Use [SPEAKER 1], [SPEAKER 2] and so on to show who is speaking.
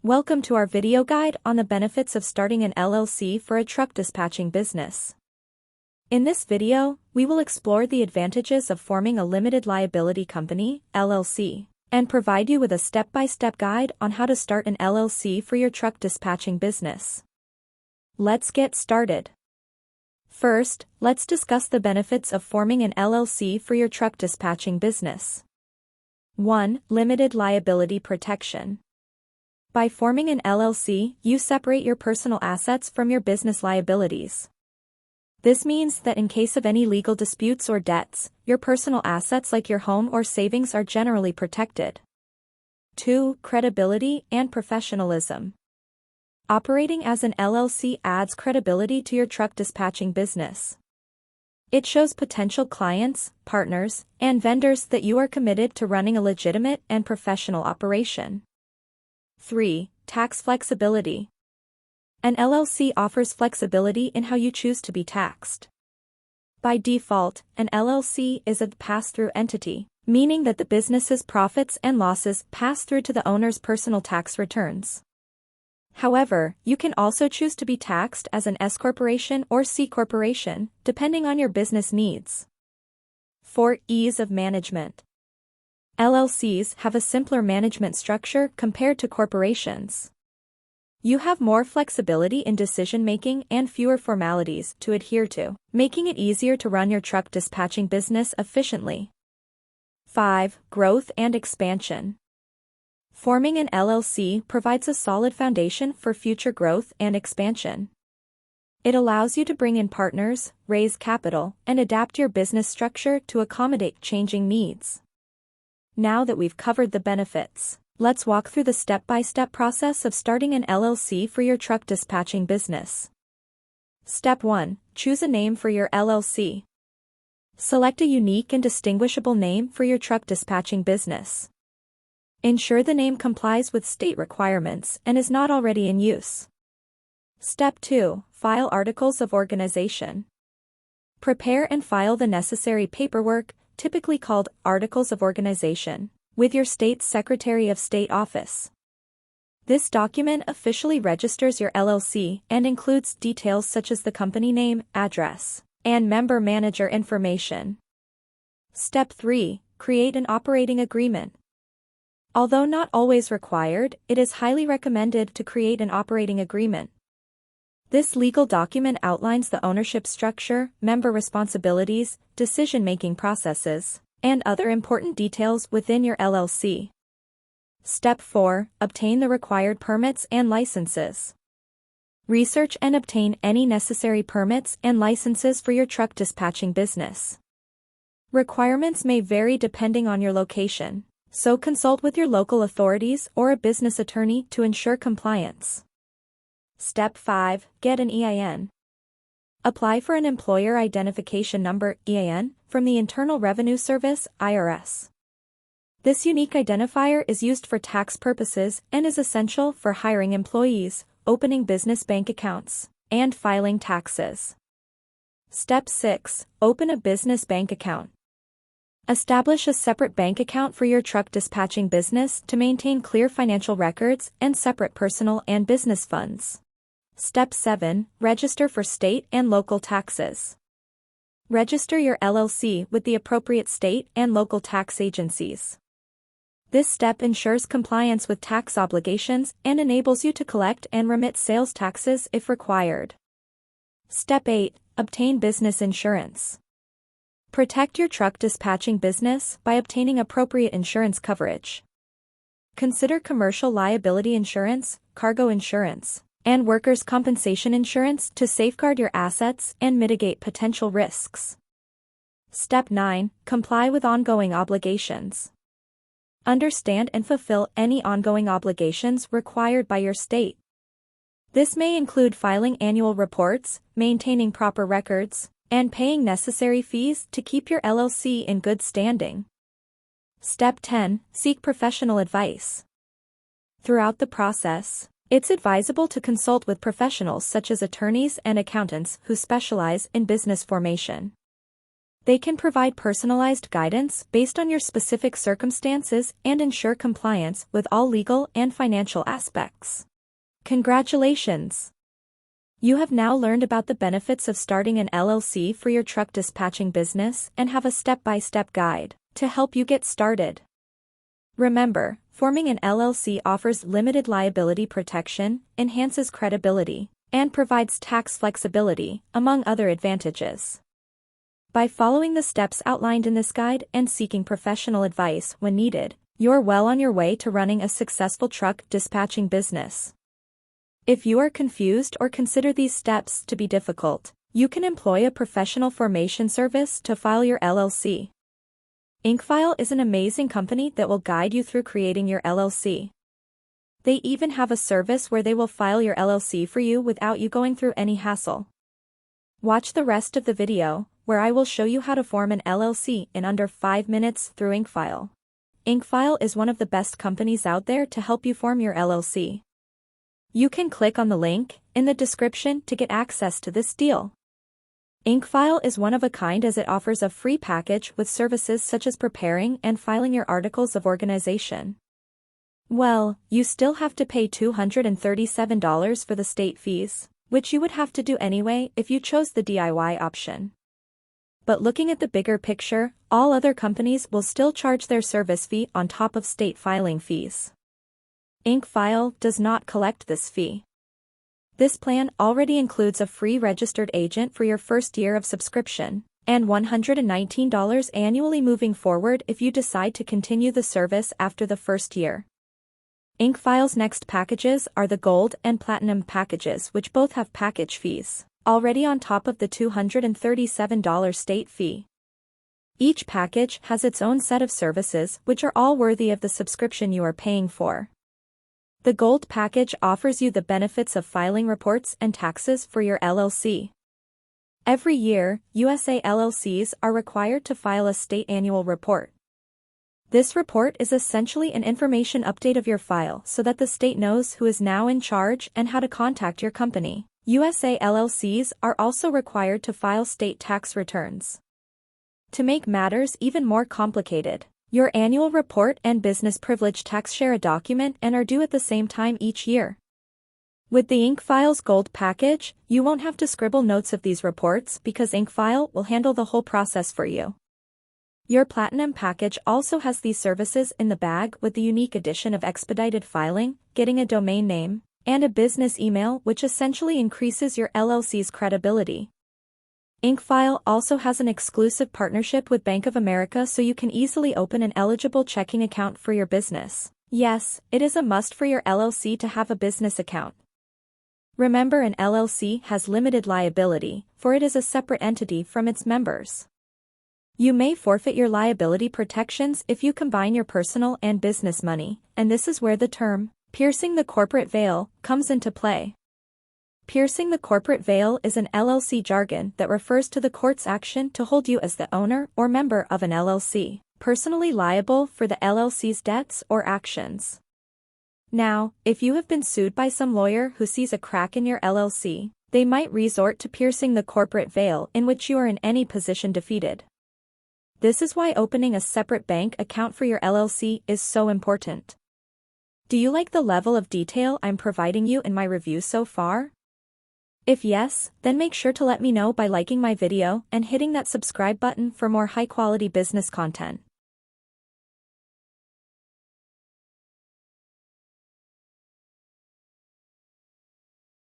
[SPEAKER 1] Welcome to our video guide on the benefits of starting an LLC for a truck dispatching business. In this video, we will explore the advantages of forming a limited liability company, LLC, and provide you with a step-by-step guide on how to start an LLC for your truck dispatching business. Let's get started. First, let's discuss the benefits of forming an LLC for your truck dispatching business. 1. Limited liability protection. By forming an LLC, you separate your personal assets from your business liabilities. This means that in case of any legal disputes or debts, your personal assets like your home or savings are generally protected. 2. Credibility and professionalism. Operating as an LLC adds credibility to your truck dispatching business. It shows potential clients, partners, and vendors that you are committed to running a legitimate and professional operation. 3. Tax flexibility. An LLC offers flexibility in how you choose to be taxed. By default, an LLC is a pass-through entity, meaning that the business's profits and losses pass through to the owner's personal tax returns. However, you can also choose to be taxed as an S corporation or C corporation, depending on your business needs. 4. Ease of management. LLCs have a simpler management structure compared to corporations. You have more flexibility in decision-making and fewer formalities to adhere to, making it easier to run your truck dispatching business efficiently. 5. Growth and expansion. Forming an LLC provides a solid foundation for future growth and expansion. It allows you to bring in partners, raise capital, and adapt your business structure to accommodate changing needs. Now that we've covered the benefits, let's walk through the step-by-step process of starting an LLC for your truck dispatching business. Step 1. Choose a name for your LLC. Select a unique and distinguishable name for your truck dispatching business. Ensure the name complies with state requirements and is not already in use. Step 2. File articles of organization. Prepare and file the necessary paperwork, typically called Articles of Organization, with your state's Secretary of State office. This document officially registers your LLC and includes details such as the company name, address, and member manager information. Step 3. Create an operating agreement. Although not always required, it is highly recommended to create an operating agreement. This legal document outlines the ownership structure, member responsibilities, decision-making processes, and other important details within your LLC. Step 4. Obtain the required permits and licenses. Research and obtain any necessary permits and licenses for your truck dispatching business. Requirements may vary depending on your location, so consult with your local authorities or a business attorney to ensure compliance. Step 5. Get an EIN. Apply for an Employer Identification Number, EIN, from the Internal Revenue Service, IRS. This unique identifier is used for tax purposes and is essential for hiring employees, opening business bank accounts, and filing taxes. Step 6. Open a business bank account. Establish a separate bank account for your truck dispatching business to maintain clear financial records and separate personal and business funds. Step 7. Register for state and local taxes. Register your LLC with the appropriate state and local tax agencies. This step ensures compliance with tax obligations and enables you to collect and remit sales taxes if required. Step 8. Obtain business insurance. Protect your truck dispatching business by obtaining appropriate insurance coverage. Consider commercial liability insurance, cargo insurance, and workers' compensation insurance to safeguard your assets and mitigate potential risks. Step 9. Comply with ongoing obligations. Understand and fulfill any ongoing obligations required by your state. This may include filing annual reports, maintaining proper records, and paying necessary fees to keep your LLC in good standing. Step 10. Seek professional advice. Throughout the process, it's advisable to consult with professionals such as attorneys and accountants who specialize in business formation. They can provide personalized guidance based on your specific circumstances and ensure compliance with all legal and financial aspects. Congratulations! You have now learned about the benefits of starting an LLC for your truck dispatching business and have a step-by-step guide to help you get started. Remember, forming an LLC offers limited liability protection, enhances credibility, and provides tax flexibility, among other advantages. By following the steps outlined in this guide and seeking professional advice when needed, you're well on your way to running a successful truck dispatching business. If you are confused or consider these steps to be difficult, you can employ a professional formation service to file your LLC. IncFile is an amazing company that will guide you through creating your LLC. They even have a service where they will file your LLC for you without you going through any hassle. Watch the rest of the video, where I will show you how to form an LLC in under 5 minutes through IncFile. IncFile is one of the best companies out there to help you form your LLC. You can click on the link in the description to get access to this deal. IncFile is one of a kind as it offers a free package with services such as preparing and filing your articles of organization. Well, you still have to pay $237 for the state fees, which you would have to do anyway if you chose the DIY option. But looking at the bigger picture, all other companies will still charge their service fee on top of state filing fees. IncFile does not collect this fee. This plan already includes a free registered agent for your first year of subscription, and $119 annually moving forward if you decide to continue the service after the first year. IncFile's next packages are the Gold and Platinum packages, which both have package fees already on top of the $237 state fee. Each package has its own set of services which are all worthy of the subscription you are paying for. The Gold package offers you the benefits of filing reports and taxes for your LLC. Every year, USA LLCs are required to file a state annual report. This report is essentially an information update of your file so that the state knows who is now in charge and how to contact your company. USA LLCs are also required to file state tax returns. To make matters even more complicated, your annual report and business privilege tax share a document and are due at the same time each year. With the IncFile's Gold package, you won't have to scribble notes of these reports because IncFile will handle the whole process for you. Your Platinum package also has these services in the bag with the unique addition of expedited filing, getting a domain name, and a business email which essentially increases your LLC's credibility. IncFile also has an exclusive partnership with Bank of America so you can easily open an eligible checking account for your business. Yes, it is a must for your LLC to have a business account. Remember, an LLC has limited liability, for it is a separate entity from its members. You may forfeit your liability protections if you combine your personal and business money, and this is where the term, piercing the corporate veil, comes into play. Piercing the corporate veil is an LLC jargon that refers to the court's action to hold you as the owner or member of an LLC, personally liable for the LLC's debts or actions. Now, if you have been sued by some lawyer who sees a crack in your LLC, they might resort to piercing the corporate veil in which you are in any position defeated. This is why opening a separate bank account for your LLC is so important. Do you like the level of detail I'm providing you in my review so far? If yes, then make sure to let me know by liking my video and hitting that subscribe button for more high-quality business content.